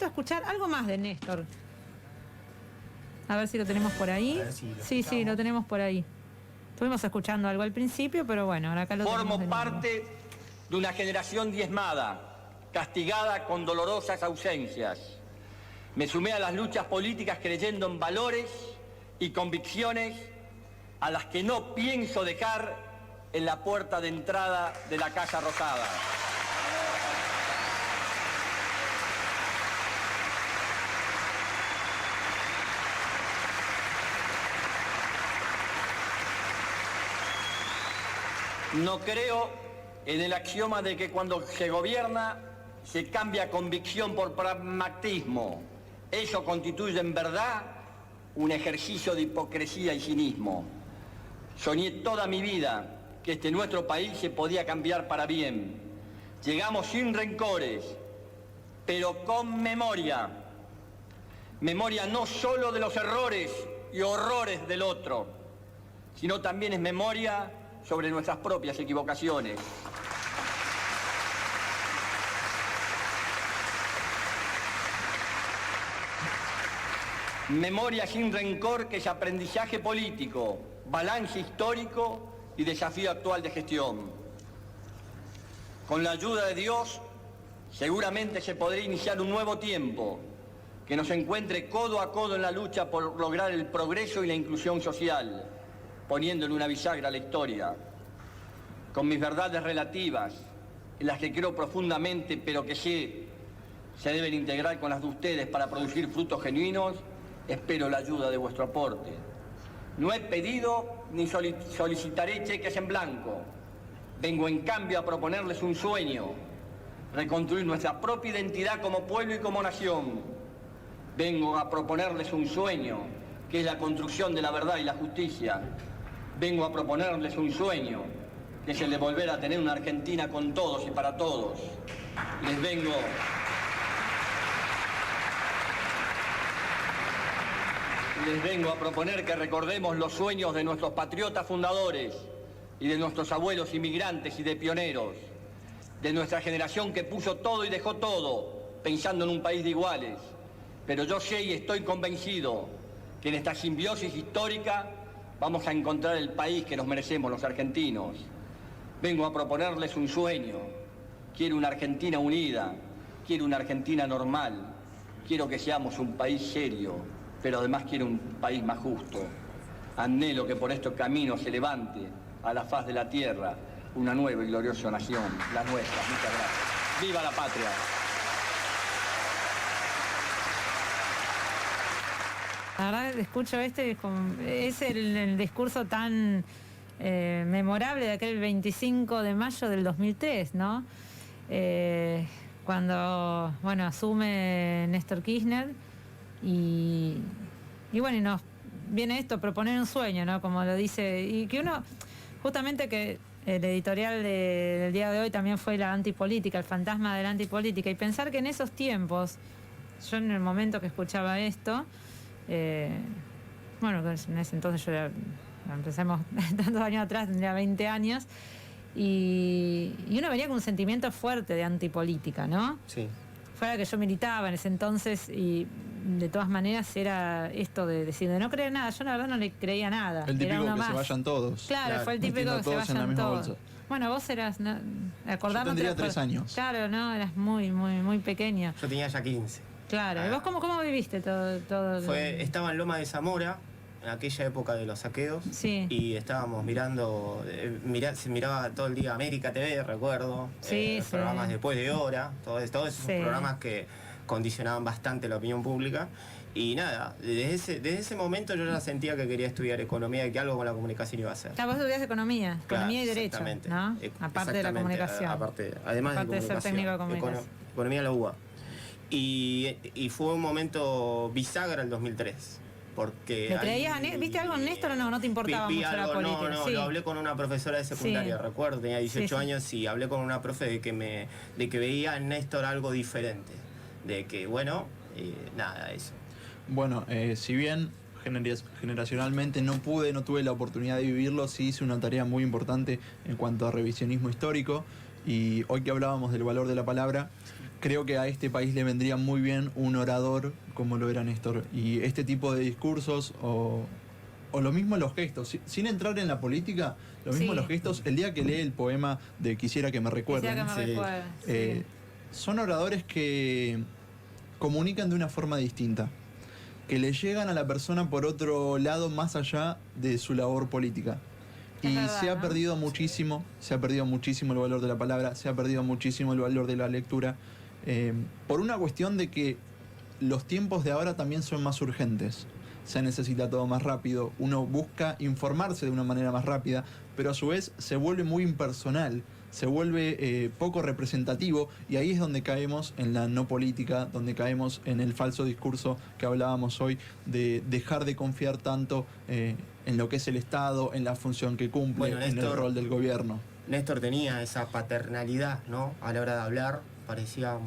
escuchar algo más de Néstor. A ver si lo tenemos por ahí. Sí, lo tenemos por ahí. Estuvimos escuchando algo al principio, pero bueno, ahora acá lo tenemos. Formo parte de una generación diezmada, castigada con dolorosas ausencias. Me sumé a las luchas políticas creyendo en valores y convicciones a las que no pienso dejar en la puerta de entrada de la Casa Rosada. No creo en el axioma de que cuando se gobierna se cambia convicción por pragmatismo. Eso constituye en verdad un ejercicio de hipocresía y cinismo. Soñé toda mi vida que nuestro país se podía cambiar para bien. Llegamos sin rencores, pero con memoria. Memoria no solo de los errores y horrores del otro, sino también es memoria sobre nuestras propias equivocaciones. Memoria sin rencor, que es aprendizaje político, balance histórico y desafío actual de gestión. Con la ayuda de Dios, seguramente se podrá iniciar un nuevo tiempo que nos encuentre codo a codo en la lucha por lograr el progreso y la inclusión social, poniéndole una bisagra a la historia. Con mis verdades relativas, en las que creo profundamente, pero que sé se deben integrar con las de ustedes para producir frutos genuinos, espero la ayuda de vuestro aporte. No he pedido ni solicitaré cheques en blanco. Vengo en cambio a proponerles un sueño, reconstruir nuestra propia identidad como pueblo y como nación. Vengo a proponerles un sueño, que es la construcción de la verdad y la justicia. Vengo a proponerles un sueño, que es el de volver a tener una Argentina con todos y para todos. Les vengo a proponer que recordemos los sueños de nuestros patriotas fundadores y de nuestros abuelos inmigrantes y de pioneros, de nuestra generación que puso todo y dejó todo, pensando en un país de iguales. Pero yo sé y estoy convencido que en esta simbiosis histórica vamos a encontrar el país que nos merecemos los argentinos. Vengo a proponerles un sueño. Quiero una Argentina unida, quiero una Argentina normal, quiero que seamos un país serio, pero además quiero un país más justo. Anhelo que por estos caminos se levante a la faz de la tierra una nueva y gloriosa nación, la nuestra. Muchas gracias. ¡Viva la patria! La verdad, escucho es el discurso tan memorable de aquel 25 de mayo del 2003, ¿no? Cuando, bueno, asume Néstor Kirchner y bueno, y nos viene esto, proponer un sueño, ¿no? Como lo dice, y que uno, justamente que el editorial del día de hoy también fue la antipolítica, el fantasma de la antipolítica, y pensar que en esos tiempos, yo en el momento que escuchaba esto, bueno, en ese entonces yo empecemos tantos años atrás, tendría 20 años, y uno venía con un sentimiento fuerte de antipolítica, ¿no? Sí. Fuera que yo militaba en ese entonces, y de todas maneras era esto de decir, de no creer nada. Yo la verdad no le creía nada. El típico era uno que más. se vayan todos. Claro, fue el típico que se vayan todos. Bolsa. Bueno, vos eras, ¿no? Yo tendría 3 años. Claro, ¿no? Eras muy pequeño. Yo tenía ya 15. Claro. ¿Y vos cómo viviste todo? Estaba en Loma de Zamora, en aquella época de los saqueos. Sí. Y estábamos mirando, se miraba todo el día América TV, recuerdo. Sí, programas después de hora, todos esos programas que condicionaban bastante la opinión pública. Y nada, desde ese momento yo ya sentía que quería estudiar economía y que algo con la comunicación iba a hacer. Vos estudiás economía, claro, economía y derecho, ¿no? Aparte de la comunicación. Además de ser técnico de comunicación. Economía en la UBA. Y fue un momento bisagra el 2003. Porque ¿le creías, viste algo en Néstor o no te importaba mucho la política? No, lo hablé con una profesora de secundaria, recuerdo, tenía 18 años y hablé con una profe de que veía en Néstor algo diferente. De que, bueno, nada, eso. Bueno, si bien generacionalmente no tuve la oportunidad de vivirlo, sí hice una tarea muy importante en cuanto a revisionismo histórico. Y hoy que hablábamos del valor de la palabra, creo que a este país le vendría muy bien un orador como lo era Néstor. Y este tipo de discursos o lo mismo los gestos, sin entrar en la política, lo mismo los gestos, el día que lee el poema de Quisiera que me recuerden, son oradores que comunican de una forma distinta, que le llegan a la persona por otro lado más allá de su labor política. Y se ha perdido muchísimo, se ha perdido muchísimo el valor de la palabra, se ha perdido muchísimo el valor de la lectura, por una cuestión de que los tiempos de ahora también son más urgentes. Se necesita todo más rápido, uno busca informarse de una manera más rápida, pero a su vez se vuelve muy impersonal, se vuelve poco representativo, y ahí es donde caemos en la no política, donde caemos en el falso discurso que hablábamos hoy, de dejar de confiar tanto en lo que es el Estado, en la función que cumple, en el rol del gobierno. Néstor tenía esa paternalidad, ¿no? A la hora de hablar, parecía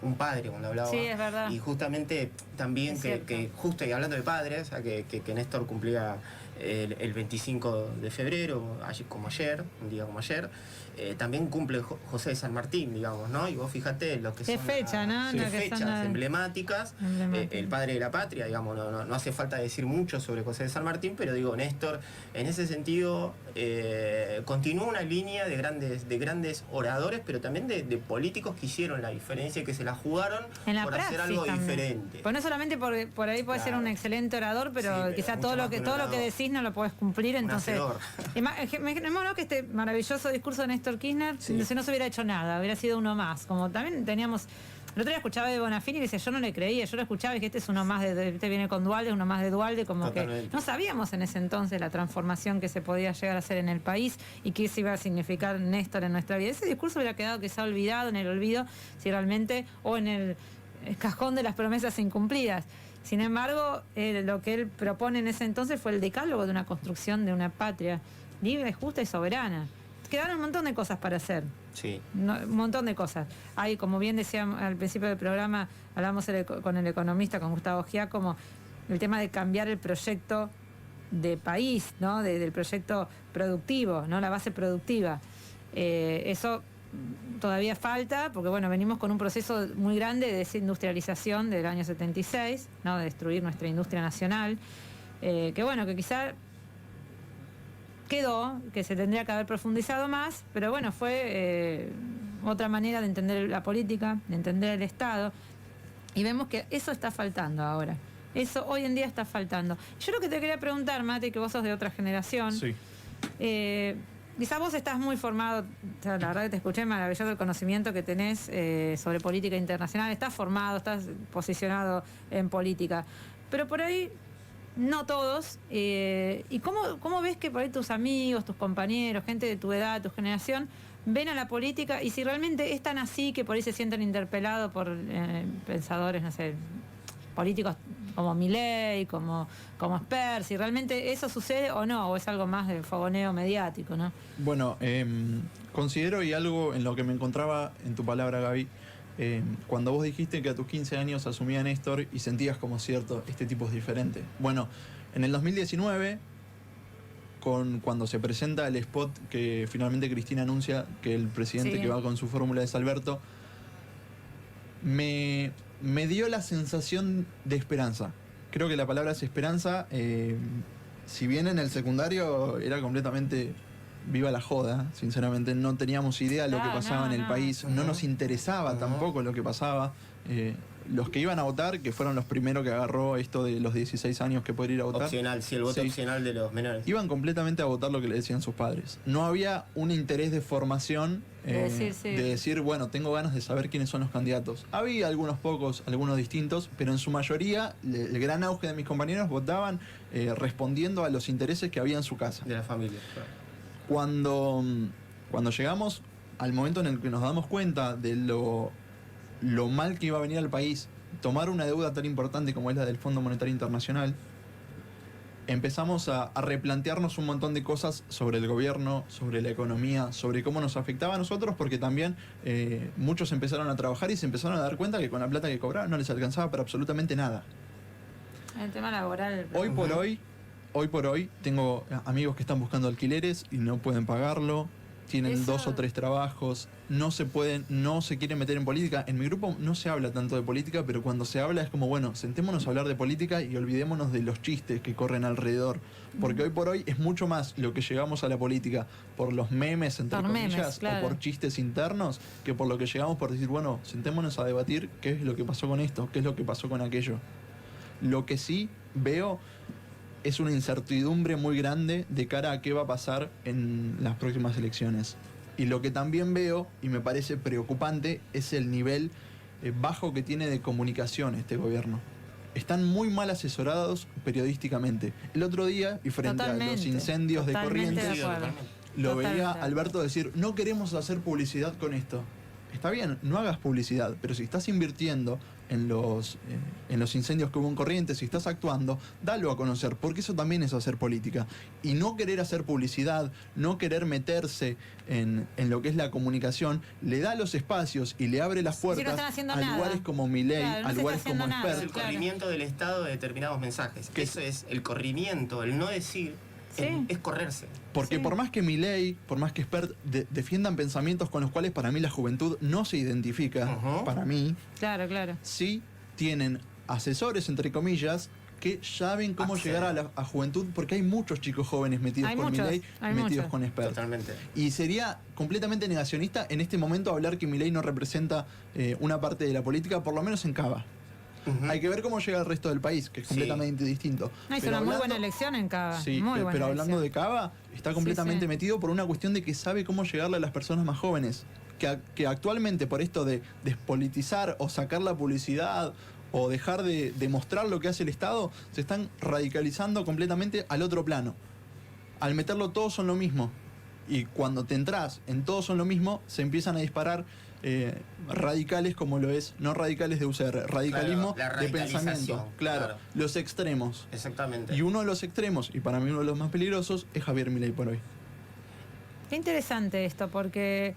un padre cuando hablaba. Sí, es verdad. Y justamente también que justo y hablando de padres, que Néstor cumplía el 25 de febrero, un día como ayer, también cumple José de San Martín, digamos, ¿no? Y vos fíjate lo que son fecha, ¿no? fechas emblemáticas, el padre de la patria, digamos, no hace falta decir mucho sobre José de San Martín, pero digo, Néstor, en ese sentido, continuó una línea de grandes oradores, pero también de políticos que hicieron la diferencia, que se la jugaron por hacer algo diferente. Pues no solamente por ahí puede ser un excelente orador, pero quizá todo lo que decís no lo podés cumplir, entonces... Imaginémonos que este maravilloso discurso de Néstor Kirchner, si no se hubiera hecho nada, hubiera sido uno más. Como también teníamos... El otro día escuchaba de Bonafini y decía, yo no le creía, yo lo escuchaba y que este es uno más este viene con Dualde, uno más de Dualde, como Totalmente. Que no sabíamos en ese entonces la transformación que se podía llegar a hacer en el país y qué se iba a significar Néstor en nuestra vida. Ese discurso hubiera quedado quizá olvidado, en el olvido, si realmente, o en el cajón de las promesas incumplidas. Sin embargo, lo que él propone en ese entonces fue el decálogo de una construcción de una patria libre, justa y soberana. Quedaron un montón de cosas para hacer. Sí. Un montón de cosas. Hay, como bien decía al principio del programa, hablamos con el economista, con Gustavo Giacomo, el tema de cambiar el proyecto de país, ¿no? Del proyecto productivo, ¿no? La base productiva. Eso todavía falta, porque bueno, venimos con un proceso muy grande de desindustrialización del año 76, ¿no? De destruir nuestra industria nacional, que bueno, que quizá quedó, que se tendría que haber profundizado más, pero bueno, fue otra manera de entender la política, de entender el Estado, y vemos que eso está faltando ahora. Eso hoy en día está faltando. Yo lo que te quería preguntar, Mate, que vos sos de otra generación, quizás vos estás muy formado, o sea, la verdad que te escuché, maravilloso el conocimiento que tenés sobre política internacional, estás formado, estás posicionado en política, pero por ahí... No todos. ¿Y cómo ves que por ahí tus amigos, tus compañeros, gente de tu edad, tu generación, ven a la política? Y si realmente es tan así que por ahí se sienten interpelados por pensadores, no sé, políticos como Milei, como Esper, si realmente eso sucede o no, o es algo más de fogoneo mediático, ¿no? Bueno, considero, y algo en lo que me encontraba en tu palabra, Gaby, cuando vos dijiste que a tus 15 años asumía Néstor y sentías como cierto, este tipo es diferente. Bueno, en el 2019, cuando se presenta el spot que finalmente Cristina anuncia que el presidente que va con su fórmula es Alberto, me dio la sensación de esperanza. Creo que la palabra es esperanza. Si bien en el secundario era completamente... viva la joda, sinceramente, no teníamos idea de lo que pasaba en el país, no nos interesaba tampoco lo que pasaba. Los que iban a votar, que fueron los primeros que agarró esto de los 16 años que poder ir a votar. Opcional, sí, el voto opcional de los menores. Iban completamente a votar lo que le decían sus padres. No había un interés de formación, de decir, bueno, tengo ganas de saber quiénes son los candidatos. Había algunos pocos, algunos distintos, pero en su mayoría, el gran auge de mis compañeros votaban respondiendo a los intereses que había en su casa. De la familia, claro. Cuando llegamos al momento en el que nos damos cuenta de lo mal que iba a venir al país, tomar una deuda tan importante como es la del Fondo Monetario Internacional, empezamos a replantearnos un montón de cosas sobre el gobierno, sobre la economía, sobre cómo nos afectaba a nosotros, porque también muchos empezaron a trabajar y se empezaron a dar cuenta que con la plata que cobraban no les alcanzaba para absolutamente nada. El tema laboral. Hoy por hoy tengo amigos que están buscando alquileres y no pueden pagarlo. tienen Eso... 2 o 3 trabajos, no se quieren meter en política. En mi grupo no se habla tanto de política, pero cuando se habla es como, bueno, sentémonos a hablar de política y olvidémonos de los chistes que corren alrededor. Porque hoy por hoy es mucho más lo que llegamos a la política por los memes, entre comillas, claro, o por chistes internos, que por lo que llegamos por decir, bueno, sentémonos a debatir qué es lo que pasó con esto, qué es lo que pasó con aquello. Lo que sí veo es una incertidumbre muy grande de cara a qué va a pasar en las próximas elecciones. Y lo que también veo, y me parece preocupante, es el nivel bajo que tiene de comunicación este gobierno. Están muy mal asesorados periodísticamente. El otro día, y frente a los incendios de Corrientes, lo veía Alberto decir, no queremos hacer publicidad con esto. Está bien, no hagas publicidad, pero si estás invirtiendo en los incendios que hubo en Corrientes, si estás actuando, dalo a conocer, porque eso también es hacer política. Y no querer hacer publicidad, no querer meterse en lo que es la comunicación, le da los espacios y le abre las puertas a lugares como Milei, a lugares como Expert. Es el corrimiento del Estado de determinados mensajes. Eso es el corrimiento, el no decir. Es correrse. Porque por más que Milei, por más que Expert defiendan pensamientos con los cuales para mí la juventud no se identifica, para mí, sí tienen asesores, entre comillas, que saben cómo llegar a la juventud, porque hay muchos chicos jóvenes metidos con Milei y metidos con Expert. Totalmente. Y sería completamente negacionista en este momento hablar que Milei no representa una parte de la política, por lo menos en Cava. Hay que ver cómo llega el resto del país, que es completamente distinto. Hizo una muy buena elección en Cava. Sí, pero hablando de Cava, está completamente metido por una cuestión de que sabe cómo llegarle a las personas más jóvenes. Que actualmente por esto de despolitizar o sacar la publicidad o dejar de mostrar lo que hace el Estado, se están radicalizando completamente al otro plano. Al meterlo todos son lo mismo. Y cuando te entras en todos son lo mismo, se empiezan a disparar radicales como lo es, no radicales de UCR, radicalismo de pensamiento. Claro, los extremos. Exactamente. Y uno de los extremos, y para mí uno de los más peligrosos, es Javier Milei por hoy. Qué interesante esto, porque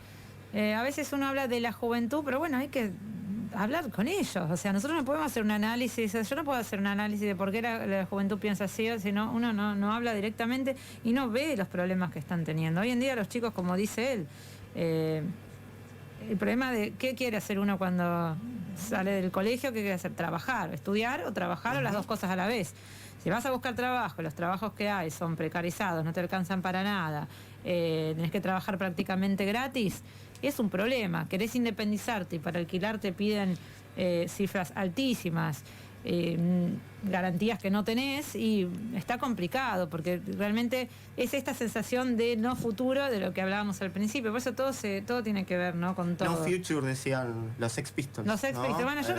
a veces uno habla de la juventud, pero bueno, hay que hablar con ellos. O sea, nosotros no podemos hacer un análisis, yo no puedo hacer un análisis de por qué la juventud piensa así, sino uno no habla directamente y no ve los problemas que están teniendo. Hoy en día los chicos, como dice él, el problema de qué quiere hacer uno cuando sale del colegio, qué quiere hacer, trabajar, estudiar o trabajar o las dos cosas a la vez. Si vas a buscar trabajo, los trabajos que hay son precarizados, no te alcanzan para nada, tenés que trabajar prácticamente gratis, es un problema. Querés independizarte y para alquilar te piden cifras altísimas, garantías que no tenés y está complicado porque realmente es esta sensación de no futuro de lo que hablábamos al principio. Por eso todo tiene que ver, ¿no? Con todo. No future, decían los Sex Pistols. Los Sex Pistols. Bueno, yo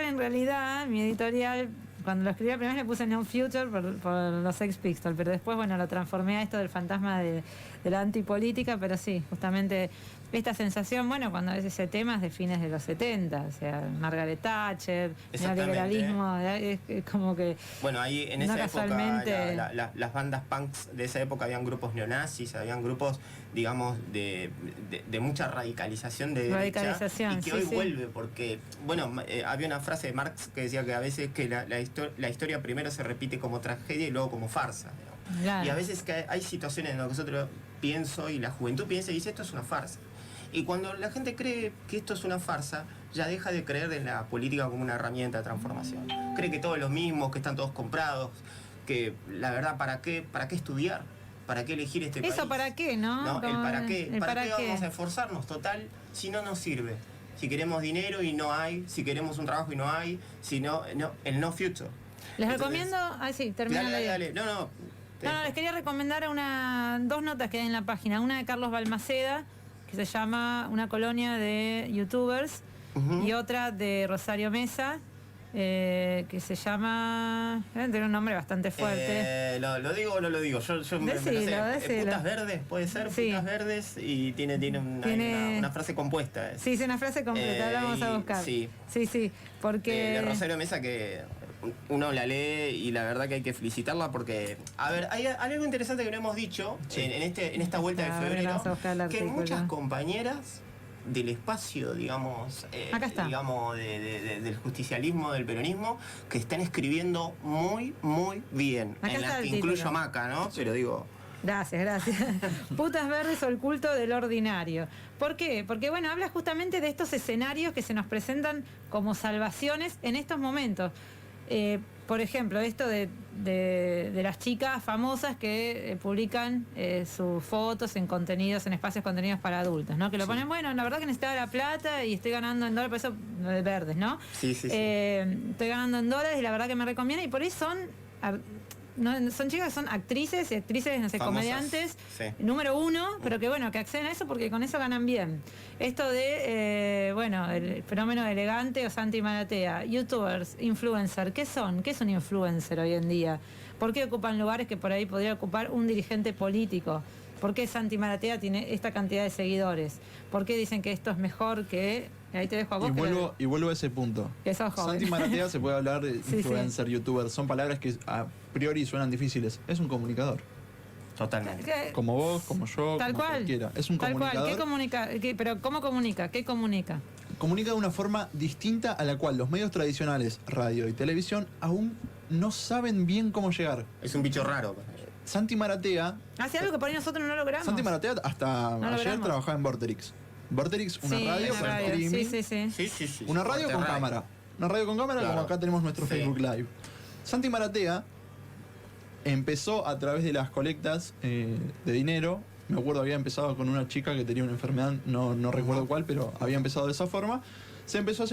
en realidad mi editorial cuando lo escribí primero le puse No Future por los Sex Pistols, pero después, bueno, lo transformé a esto del fantasma de la antipolítica, pero sí, justamente esta sensación, bueno, cuando a veces ese tema es de fines de los 70, o sea, Margaret Thatcher, neoliberalismo, es como que... Bueno, ahí en esa época, las bandas punks de esa época habían grupos neonazis, habían grupos, digamos, de mucha radicalización de derecha, y que hoy vuelve, porque, bueno, había una frase de Marx que decía que a veces que la historia primero se repite como tragedia y luego como farsa, ¿no? Claro. Y a veces que hay situaciones en las que nosotros pienso y la juventud piensa y dice esto es una farsa. Y cuando la gente cree que esto es una farsa, ya deja de creer en la política como una herramienta de transformación. Cree que todos los mismos, que están todos comprados, que la verdad, ¿para qué estudiar? ¿Para qué elegir este país? ¿Eso para qué, no? ¿No? El para qué. ¿Para qué vamos a esforzarnos? Total, si no nos sirve. Si queremos dinero y no hay, si queremos un trabajo y no hay, si no, el no future. Les recomiendo... sí, termina. Dale. No, les quería recomendar dos notas que hay en la página. Una de Carlos Balmaceda, que se llama Una colonia de youtubers, y otra de Rosario Mesa, que se llama... Deben tener un nombre bastante fuerte. ¿Lo digo o no lo digo? Yo decilo. Putas Verdes, puede ser, sí. Putas Verdes, y tiene una frase compuesta. Sí, es una frase completa, la vamos a buscar. Sí, porque... De Rosario Mesa, que uno la lee y la verdad que hay que felicitarla porque, a ver, hay algo interesante que no hemos dicho en esta vuelta de febrero, que muchas compañeras del espacio, digamos, digamos del justicialismo, del peronismo, que están escribiendo muy, muy bien. Acá en las que incluyo a Maca, ¿no? Sí. Pero digo... Gracias. Putas verdes o el culto del ordinario. ¿Por qué? Porque, bueno, habla justamente de estos escenarios que se nos presentan como salvaciones en estos momentos. Por ejemplo, esto de las chicas famosas que publican sus fotos en espacios contenidos para adultos, ¿no? Que lo ponen, bueno, la verdad que necesitaba la plata y estoy ganando en dólares, por eso verdes, ¿no? Sí. Estoy ganando en dólares y la verdad que me recomienda, y por ahí son chicas que son actrices, no sé, famosas, comediantes, sí. número 1, pero que bueno, que acceden a eso porque con eso ganan bien. Esto de, el fenómeno de Elegante o Santi Maratea, youtubers, influencer, ¿qué son? ¿Qué es un influencer hoy en día? ¿Por qué ocupan lugares que por ahí podría ocupar un dirigente político? ¿Por qué Santi Maratea tiene esta cantidad de seguidores? ¿Por qué dicen que esto es mejor que...? Ahí te dejo a vos. Y vuelvo a ese punto. Que sos joven. Santi Maratea se puede hablar de Sí, influencer, youtuber. Son palabras que a priori suenan difíciles. Es un comunicador. Totalmente. Como vos, como yo, Tal como cual. cualquiera. Es un comunicador. ¿Qué comunica? Pero ¿cómo comunica? ¿Qué comunica? Comunica de una forma distinta a la cual los medios tradicionales, radio y televisión, aún no saben bien cómo llegar. Es un bicho raro. Santi Maratea... Hace algo que por ahí nosotros no logramos. Santi Maratea hasta No ayer logramos. trabajaba en Vorterix. Vorterix, una radio una con radio. streaming. Sí. Una radio con cámara. Una radio con cámara, Claro. como acá tenemos nuestro Sí. Facebook Live. Santi Maratea empezó a través de las colectas de dinero. Me acuerdo, había empezado con una chica que tenía una enfermedad, no recuerdo cuál, pero había empezado de esa forma. Se empezó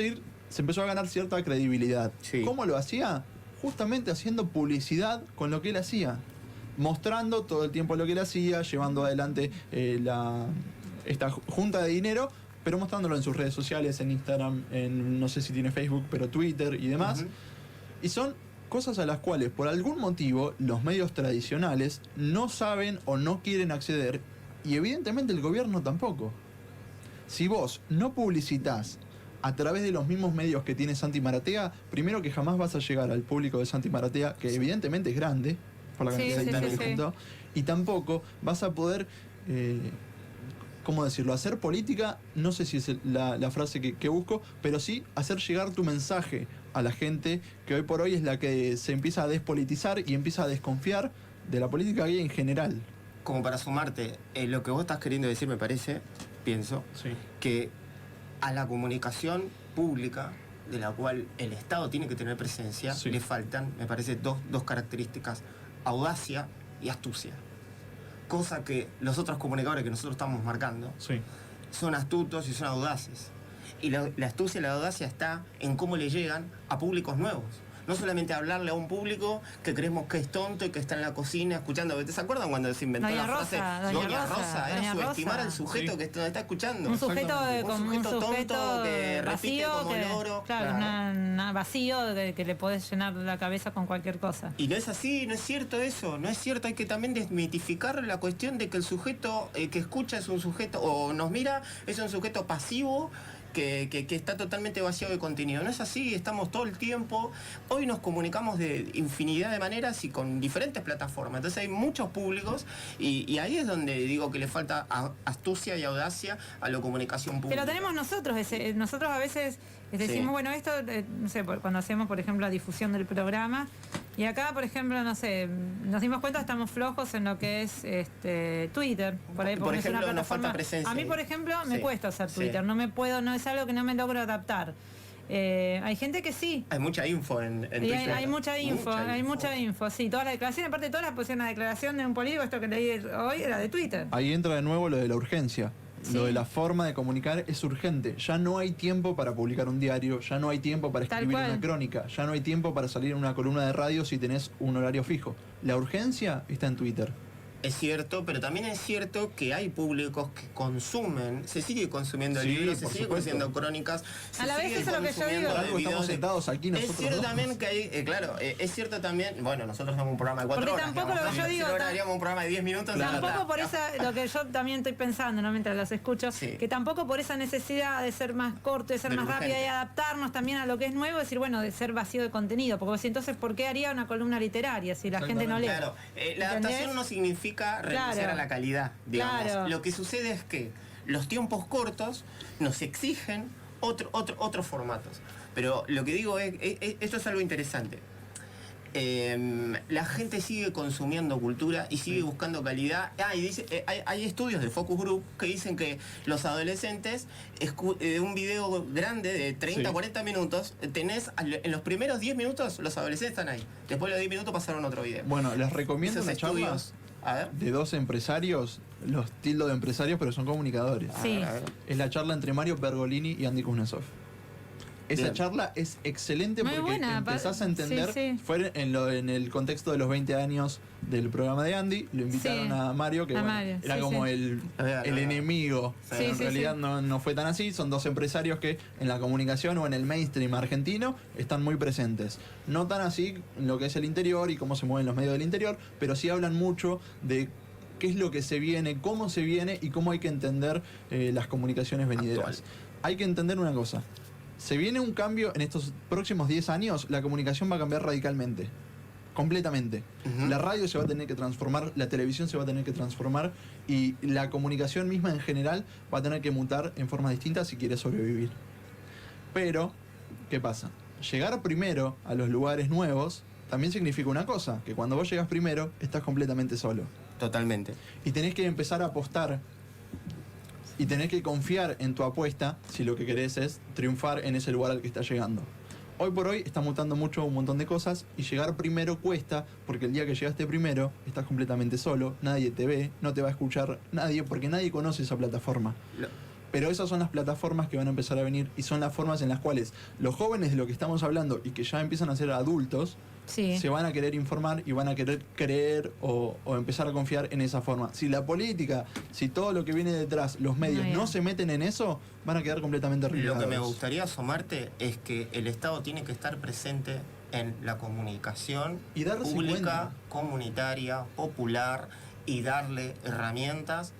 a ganar cierta credibilidad. Sí. ¿Cómo lo hacía? Justamente haciendo publicidad con lo que él hacía. Mostrando todo el tiempo lo que él hacía, llevando adelante esta junta de dinero, pero mostrándolo en sus redes sociales, en Instagram, no sé si tiene Facebook, pero Twitter y demás. Ujú. Y son cosas a las cuales, por algún motivo, los medios tradicionales no saben o no quieren acceder, y evidentemente el gobierno tampoco. Si vos no publicitás a través de los mismos medios que tiene Santi Maratea, primero que jamás vas a llegar al público de Santi Maratea, que evidentemente es grande, por la cantidad de dinero que juntó, y tampoco vas a poder... ¿cómo decirlo? Hacer política, no sé si es la frase que busco, pero sí hacer llegar tu mensaje a la gente, que hoy por hoy es la que se empieza a despolitizar y empieza a desconfiar de la política gay en general. Como para sumarte, lo que vos estás queriendo decir, me parece, pienso, que a la comunicación pública, de la cual el Estado tiene que tener presencia, Sí. le faltan, me parece, dos características: audacia y astucia. Cosa que los otros comunicadores que nosotros estamos marcando Sí. son astutos y son audaces. Y la astucia y la audacia está en cómo le llegan a públicos nuevos. No solamente hablarle a un público que creemos que es tonto y que está en la cocina escuchando. ¿Se acuerdan cuando se inventó Doña la frase Rosa, Doña Rosa, Era Doña subestimar Rosa. al sujeto Sí. que está escuchando. Un sujeto, Un sujeto tonto que repite vacío, como loro. claro, vacío que le podés llenar la cabeza con cualquier cosa. Y no es así, no es cierto eso, no es cierto. Hay que también desmitificar la cuestión de que el sujeto que escucha es un sujeto, o nos mira, es un sujeto pasivo que está totalmente vacío de contenido. No es así, estamos todo el tiempo. Hoy nos comunicamos de infinidad de maneras y con diferentes plataformas. Entonces hay muchos públicos y ahí es donde digo que le falta astucia y audacia a la comunicación pública. Pero tenemos nosotros, nosotros a veces decimos, Sí. bueno, esto, no sé, cuando hacemos, por ejemplo, la difusión del programa, y acá, por ejemplo, no sé, nos dimos cuenta, estamos flojos en lo que es Twitter. Por ahí, Por porque es ejemplo, una nos falta plataforma. presencia A mí, ahí. por ejemplo, me Sí. cuesta usar Sí. Twitter, no es algo que no me logro adaptar. Hay gente que sí. Hay mucha info en Y Twitter. hay mucha info, sí. Toda la declaración, aparte de todas las posiciones, una declaración de un político, esto que leí hoy era de Twitter. Ahí entra de nuevo lo de la urgencia. Sí. Lo de la forma de comunicar es urgente. Ya no hay tiempo para publicar un diario, ya no hay tiempo para Tal escribir cual. una crónica, ya no hay tiempo para salir en una columna de radio si tenés un horario fijo. La urgencia está en Twitter. Es cierto, pero también es cierto que hay públicos que consumen, se sigue consumiendo Sí, libros, se por sigue supuesto. consumiendo crónicas, A la se vez sigue eso es lo que yo consumiendo digo. Por algo videos estamos de- sentados aquí nosotros Es cierto dos. también que hay, claro, es cierto también, bueno, nosotros tenemos un programa de 4 Porque horas. tampoco digamos, lo que yo ¿no? digo, Si no haríamos un programa de 10 minutos. la Tampoco verdad. por lo que yo también estoy pensando, ¿no? Mientras los escucho, Sí. que tampoco por esa necesidad de ser más corto, de ser De más urgente. rápida y adaptarnos también a lo que es nuevo, decir, bueno, de ser vacío de contenido. Porque si entonces, ¿por qué haría una columna literaria si la gente no lee? Claro, la ¿Entendés? adaptación no significa renunciar Claro. a la calidad, digamos. Claro. Lo que sucede es que los tiempos cortos nos exigen otros formatos. Pero lo que digo es, esto es algo interesante. La gente sigue consumiendo cultura y sigue buscando calidad. Y dice, hay estudios de Focus Group que dicen que los adolescentes, un video grande de 30, 40 minutos, en los primeros 10 minutos los adolescentes están ahí. Después de los 10 minutos pasaron a otro video. Bueno, les recomiendo una charla de dos empresarios, los tildo de empresarios, pero son comunicadores. Sí. Es la charla entre Mario Pergolini y Andy Kuznetsov. Esa charla es excelente porque empezás a entender, fue en el contexto de los 20 años del programa de Andy, lo invitaron a Mario, que era como el enemigo, pero en realidad no fue tan así, son dos empresarios que en la comunicación o en el mainstream argentino están muy presentes. No tan así en lo que es el interior y cómo se mueven los medios del interior, pero sí hablan mucho de qué es lo que se viene, cómo se viene y cómo hay que entender las comunicaciones venideras. Hay que entender una cosa. Se viene un cambio en estos próximos 10 años, la comunicación va a cambiar radicalmente, completamente. La radio se va a tener que transformar, la televisión se va a tener que transformar y la comunicación misma en general va a tener que mutar en formas distintas si quiere sobrevivir. Pero, ¿qué pasa? Llegar primero a los lugares nuevos también significa una cosa, que cuando vos llegas primero estás completamente solo. Totalmente. Y tenés que empezar a apostar y tenés que confiar en tu apuesta si lo que querés es triunfar en ese lugar al que estás llegando. Hoy por hoy está mutando mucho un montón de cosas y llegar primero cuesta porque el día que llegaste primero estás completamente solo, nadie te ve, no te va a escuchar nadie porque nadie conoce esa plataforma. Pero esas son las plataformas que van a empezar a venir y son las formas en las cuales los jóvenes de lo que estamos hablando y que ya empiezan a ser adultos se van a querer informar y van a querer creer o empezar a confiar en esa forma. Si la política, si todo lo que viene detrás, los medios no se meten en eso, van a quedar completamente relegados. Lo que me gustaría asomarte es que el Estado tiene que estar presente en la comunicación y pública, comunitaria, popular, y darle herramientas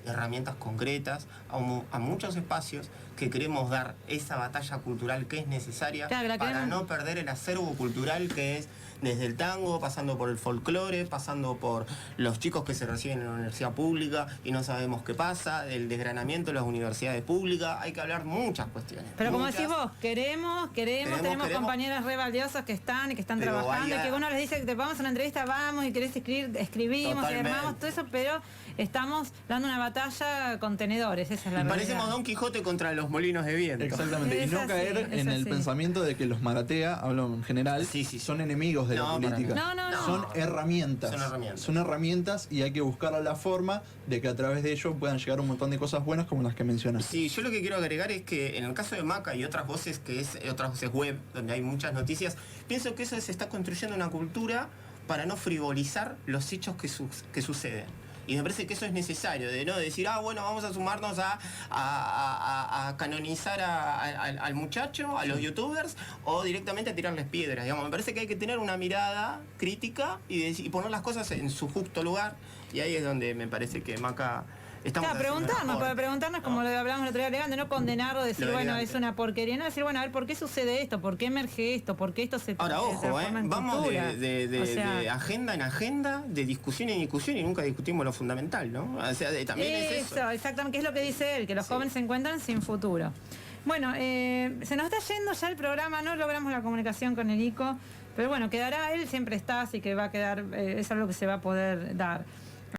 concretas a muchos espacios que queremos dar esa batalla cultural que es necesaria para no perder el acervo cultural que es desde el tango, pasando por el folclore, pasando por los chicos que se reciben en la universidad pública y no sabemos qué pasa, el desgranamiento de las universidades públicas. Hay que hablar muchas cuestiones. Pero como decís vos, queremos, tenemos compañeras re valiosas que están trabajando, y que uno les dice que te vamos a una entrevista, vamos, y querés escribimos y armamos todo eso, pero estamos dando una batalla con tenedores, esa es la realidad. Parecemos Don Quijote contra los molinos de viento. Exactamente, y no caer en el pensamiento de que los maratea, hablo en general, son enemigos de la política. Son herramientas. Son herramientas y hay que buscar la forma de que a través de ello puedan llegar un montón de cosas buenas como las que mencionas. Sí, yo lo que quiero agregar es que en el caso de Maca y otras voces otras voces web, donde hay muchas noticias, pienso que eso se está construyendo una cultura para no frivolizar los hechos que suceden. Y me parece que eso es necesario, de no decir, bueno, vamos a sumarnos a canonizar al muchacho, a los youtubers, o directamente a tirarles piedras. Digamos, me parece que hay que tener una mirada crítica y poner las cosas en su justo lugar. Y ahí es donde me parece que Maca... preguntarnos como lo hablamos el otro día, de no condenarlo, decir, bueno, es una porquería, no decir, bueno, a ver, ¿por qué sucede esto? ¿Por qué emerge esto? ¿Por qué esto se Ahora, ojo, transforma en vamos cultura? de agenda en agenda, de discusión en discusión y nunca discutimos lo fundamental, ¿no? O sea, también es eso. Exactamente, que es lo que dice él, que los jóvenes se encuentran sin futuro. Bueno, se nos está yendo ya el programa, no logramos la comunicación con el ICO, pero bueno, quedará, él siempre está, así que va a quedar, es algo que se va a poder dar.